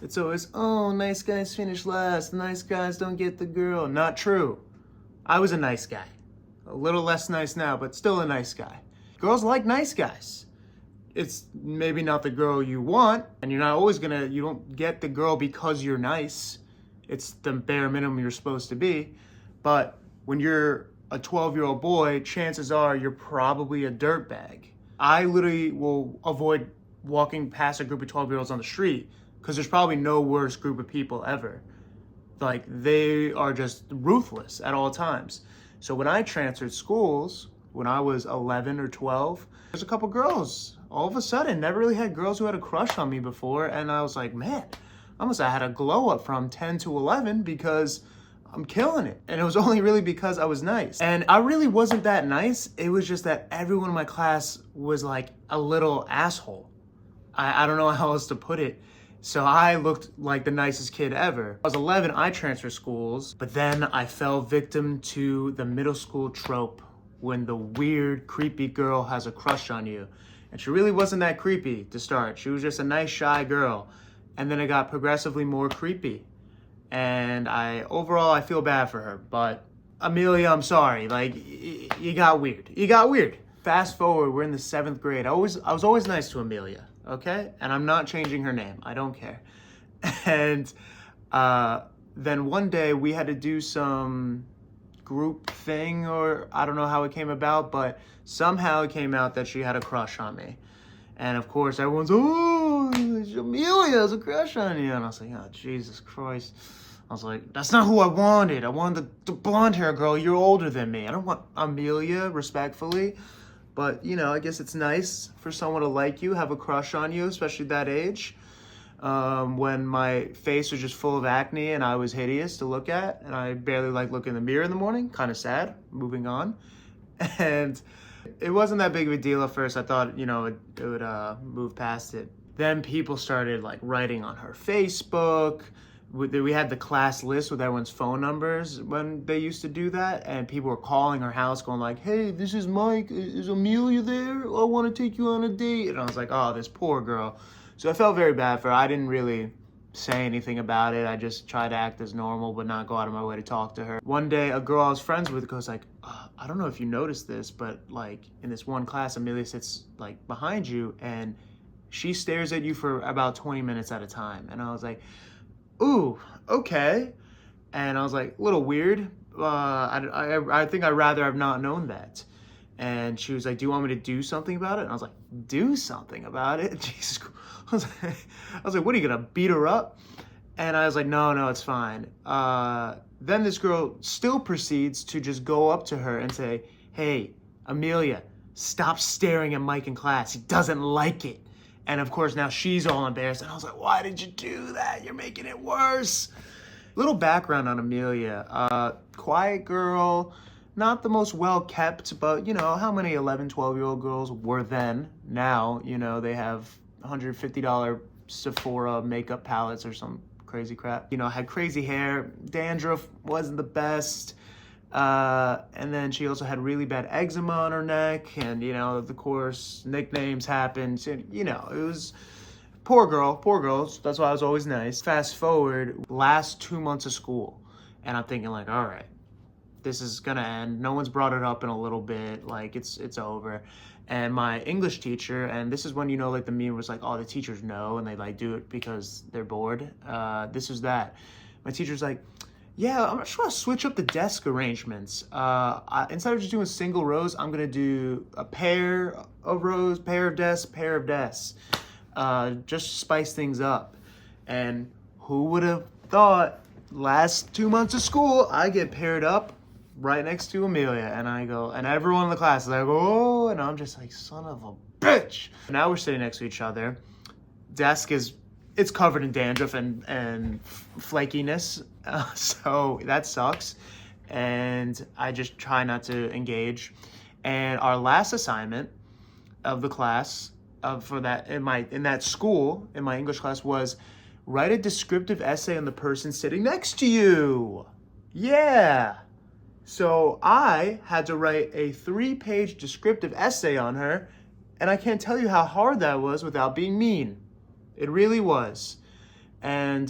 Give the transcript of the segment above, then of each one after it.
It's always, oh, nice guys finish last, nice guys don't get the girl. Not true. I was a nice guy. A little less nice now, but still a nice guy. Girls like nice guys. It's maybe not the girl you want, and you're not always you don't get the girl because you're nice. It's the bare minimum you're supposed to be. But when you're a 12-year-old boy, chances are you're probably a dirtbag. I literally will avoid walking past a group of 12-year-olds on the street because there's probably no worse group of people ever. Like, they are just ruthless at all times. So when I transferred schools, when I was 11 or 12, there's a couple girls. All of a sudden, never really had girls who had a crush on me before. And I was like, man, I must have had a glow up from 10 to 11 because I'm killing it. And it was only really because I was nice. And I really wasn't that nice. It was just that everyone in my class was like a little asshole. I don't know how else to put it. So I looked like the nicest kid ever. I was 11, I transferred schools, but then I fell victim to the middle school trope when the weird, creepy girl has a crush on you. And she really wasn't that creepy to start. She was just a nice, shy girl. And then it got progressively more creepy. And overall, I feel bad for her. But Amelia, I'm sorry. Like, you got weird. You got weird. Fast forward, we're in the 7th grade. I was always nice to Amelia, okay? And I'm not changing her name. I don't care. And then one day we had to do some group thing, or I don't know how it came about, but somehow it came out that she had a crush on me. And of course, everyone's, oh, Amelia has a crush on you. And I was like, oh, Jesus Christ. I was like, that's not who I wanted. I wanted the blonde hair girl. You're older than me. I don't want Amelia, respectfully. But, you know, I guess it's nice for someone to like you, have a crush on you, especially that age. When my face was just full of acne and I was hideous to look at. And I barely like looking in the mirror in the morning. Kind of sad. Moving on. And it wasn't that big of a deal at first. I thought, you know, it would move past it. Then people started like writing on her Facebook. We had the class list with everyone's phone numbers when they used to do that, and people were calling her house going like, hey, this is Mike, is Amelia there? I want to take you on a date. And I was like, oh, this poor girl. So I felt very bad for her. I didn't really say anything about it. I just tried to act as normal but not go out of my way to talk to her. One day, a girl I was friends with goes like, I don't know if you noticed this, but like in this one class, Amelia sits like behind you and she stares at you for about 20 minutes at a time. And I was like, ooh, okay. And I was like, a little weird. I think I'd rather have not known that. And she was like, do you want me to do something about it? And I was like, do something about it? Jesus Christ. I was like, what, are you going to beat her up? And I was like, no, it's fine. Then this girl still proceeds to just go up to her and say, hey, Amelia, stop staring at Mike in class. He doesn't like it. And of course, now she's all embarrassed. And I was like, why did you do that? You're making it worse. Little background on Amelia. Quiet girl, not the most well-kept, but you know, how many 11, 12-year-old girls were then? Now, you know, they have $150 Sephora makeup palettes or some crazy crap. You know, had crazy hair, dandruff wasn't the best. And then she also had really bad eczema on her neck, and you know, of course, nicknames happened. So, you know, it was poor girls. That's why I was always nice. Fast forward, last 2 months of school, and I'm thinking like, all right, this is gonna end. No one's brought it up in a little bit. Like it's over. And my English teacher, and this is when, you know, like the meme was like, oh, the teachers know and they like do it because they're bored. This is that. My teacher's like, yeah, I'm just gonna switch up the desk arrangements. Instead of just doing single rows, I'm gonna do a pair of rows, pair of desks, just spice things up. And who would have thought last 2 months of school, I get paired up right next to Amelia, and I go, and everyone in the class is like, oh, and I'm just like, son of a bitch. Now we're sitting next to each other. Desk it's covered in dandruff and flakiness, so that sucks. And I just try not to engage. And our last assignment of the class for that in that school in my English class was write a descriptive essay on the person sitting next to you. Yeah. So I had to write a 3-page descriptive essay on her, and I can't tell you how hard that was without being mean. It really was. And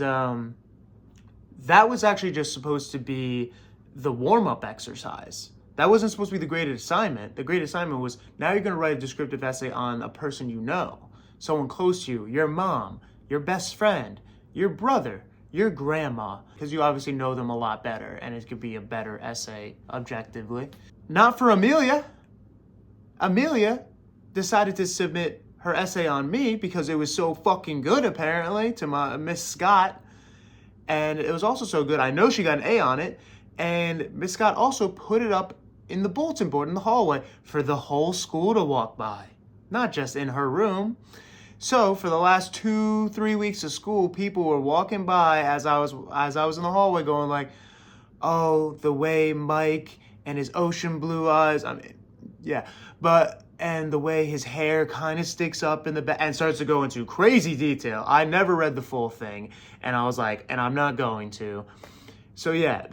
that was actually just supposed to be the warm-up exercise. That wasn't supposed to be the graded assignment. The graded assignment was, now you're going to write a descriptive essay on a person you know, someone close to you, your mom, your best friend, your brother, your grandma, because you obviously know them a lot better, and it could be a better essay objectively. Not for Amelia. Amelia decided to submit her essay on me because it was so fucking good, apparently, to my Miss Scott. And it was also so good, I know she got an A on it. And Miss Scott also put it up in the bulletin board in the hallway for the whole school to walk by, not just in her room. So for the last 2-3 weeks of school, people were walking by as I was in the hallway going like, oh, the way Mike and his ocean blue eyes, I mean, yeah, and the way his hair kind of sticks up in the back and starts to go into crazy detail. I never read the full thing, and I was like, and I'm not going to. So yeah,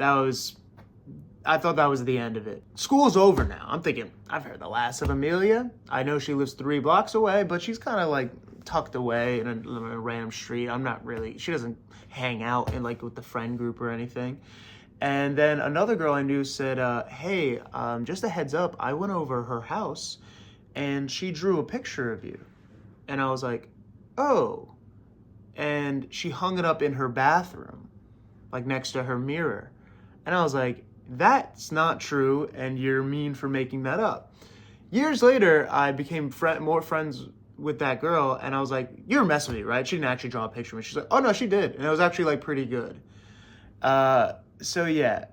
I thought that was the end of it. School's over now. I'm thinking, I've heard the last of Amelia. I know she lives 3 blocks away, but she's kind of like tucked away in a random street. She doesn't hang out in like with the friend group or anything. And then another girl I knew said, hey, just a heads up, I went over her house and she drew a picture of you. And I was like, oh. And she hung it up in her bathroom, like next to her mirror. And I was like, that's not true, and you're mean for making that up. Years later, I became more friends with that girl, and I was like, you're messing with me, right? She didn't actually draw a picture of me. She's like, oh no, she did. And it was actually like pretty good. So yeah,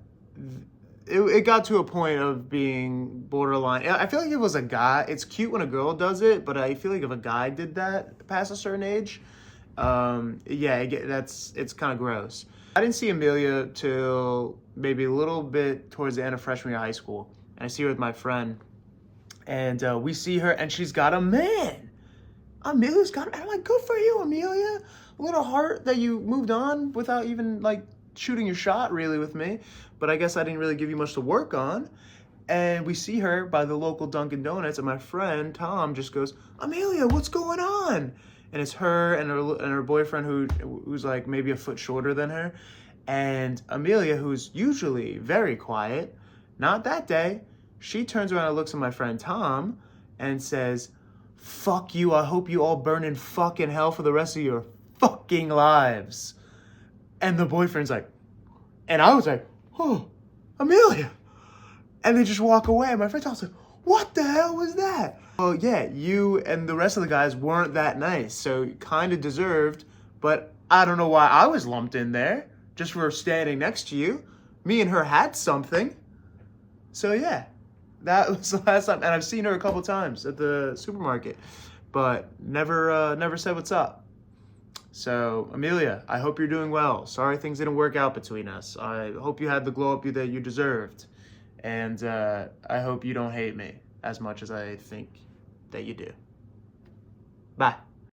it got to a point of being borderline. I feel like it was a guy. It's cute when a girl does it, but I feel like if a guy did that past a certain age, yeah, it's kind of gross. I didn't see Amelia till maybe a little bit towards the end of freshman year of high school. And I see her with my friend. And we see her, and she's got a man. Amelia's got him. I'm like, good for you, Amelia. A little heart that you moved on without even, like, shooting your shot, really, with me. But I guess I didn't really give you much to work on. And we see her by the local Dunkin' Donuts, and my friend, Tom, just goes, Amelia, what's going on? And it's her and her boyfriend who's like maybe a foot shorter than her. And Amelia, who's usually very quiet, not that day, she turns around and looks at my friend Tom and says, fuck you, I hope you all burn in fucking hell for the rest of your fucking lives. And the boyfriend's like, and I was like, oh, Amelia. And they just walk away. And my friend Tom's like, what the hell was that? Well, yeah, you and the rest of the guys weren't that nice, so kind of deserved, but I don't know why I was lumped in there, just for standing next to you. Me and her had something. So yeah, that was the last time, and I've seen her a couple times at the supermarket, but never said what's up. So, Amelia, I hope you're doing well. Sorry things didn't work out between us. I hope you had the glow up that you deserved. And I hope you don't hate me as much as I think that you do. Bye.